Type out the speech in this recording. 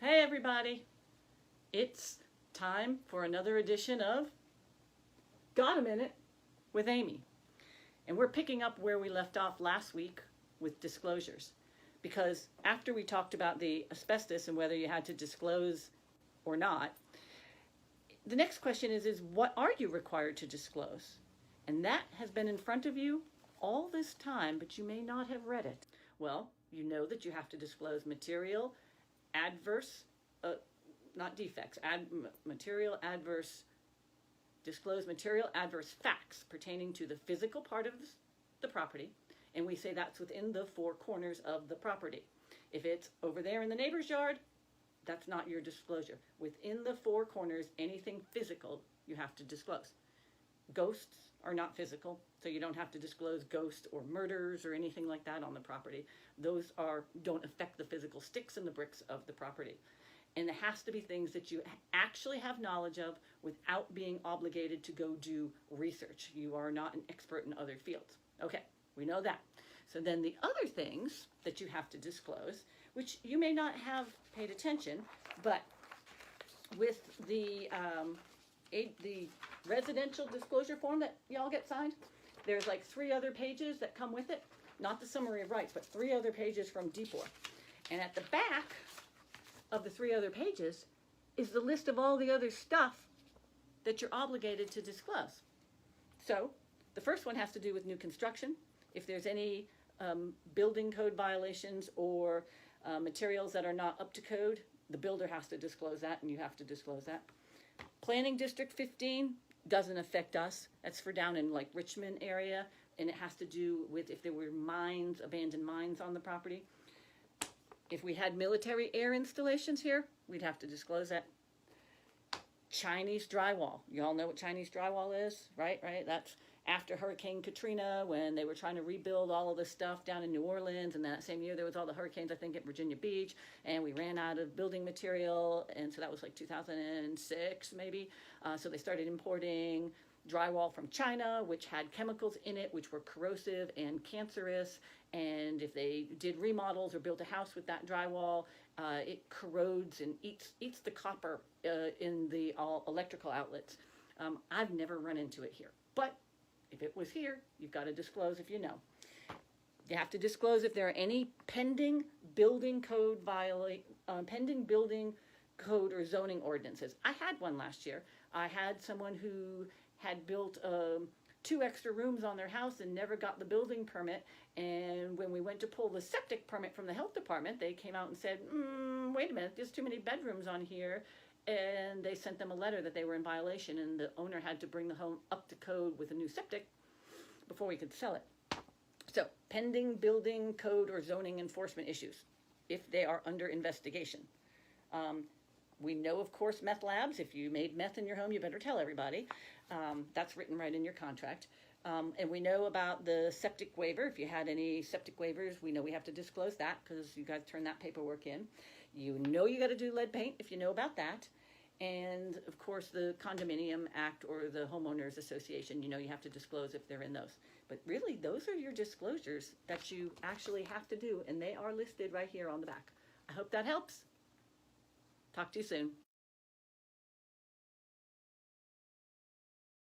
Hey everybody, it's time for another edition of Got a Minute with Amy. And we're picking up where we left off last week with disclosures. Because after we talked about the asbestos and whether you had to disclose or not, the next question is what are you required to disclose? And that has been in front of you all this time, but you may not have read it. Well, you know that you have to disclose material adverse, not defects, disclose material adverse facts pertaining to the physical part of the property, and we say that's within the four corners of the property. If it's over there in the neighbor's yard, that's not your disclosure. Within the four corners, anything physical you have to disclose. Ghosts are not physical, so you don't have to disclose ghosts or murders or anything like that on the property. Those don't affect the physical sticks and the bricks of the property. And it has to be things that you actually have knowledge of without being obligated to go do research. You are not an expert in other fields. Okay, we know that. So then the other things that you have to disclose, which you may not have paid attention, but with the residential disclosure form that y'all get signed, there's like 3 other pages that come with it. Not the summary of rights, but 3 other pages from DPOR. And at the back of the 3 other pages is the list of all the other stuff that you're obligated to disclose. So the first one has to do with new construction. If there's any building code violations or materials that are not up to code, the builder has to disclose that, and you have to disclose that. Planning District 15 doesn't affect us. That's for down in like Richmond area, and it has to do with if there were mines, abandoned mines on the property. If we had military air installations here, we'd have to disclose that. Chinese drywall. You all know what Chinese drywall is, right? Right? That's after Hurricane Katrina, when they were trying to rebuild all of this stuff down in New Orleans, and that same year there was all the hurricanes, I think, at Virginia Beach, and we ran out of building material, and so that was like 2006 maybe. So they started importing drywall from China, which had chemicals in it, which were corrosive and cancerous, and if they did remodels or built a house with that drywall, it corrodes and eats the copper in the electrical outlets. I've never run into it here, but if it was here, you've got to disclose if you know. You have to disclose if there are any pending building code or zoning ordinances. I had one last year. I had someone who had built 2 extra rooms on their house and never got the building permit. And when we went to pull the septic permit from the health department, they came out and said, wait a minute, there's too many bedrooms on here. And they sent them a letter that they were in violation, and the owner had to bring the home up to code with a new septic before we could sell it. So, pending building code or zoning enforcement issues, if they are under investigation. We know, of course, meth labs. If you made meth in your home, you better tell everybody. That's written right in your contract. And we know about the septic waiver. If you had any septic waivers, we know we have to disclose that because you got to turn that paperwork in. You know you got to do lead paint if you know about that. And, of course, the Condominium Act or the Homeowners Association, you know you have to disclose if they're in those. But really, those are your disclosures that you actually have to do, and they are listed right here on the back. I hope that helps. Talk to you soon.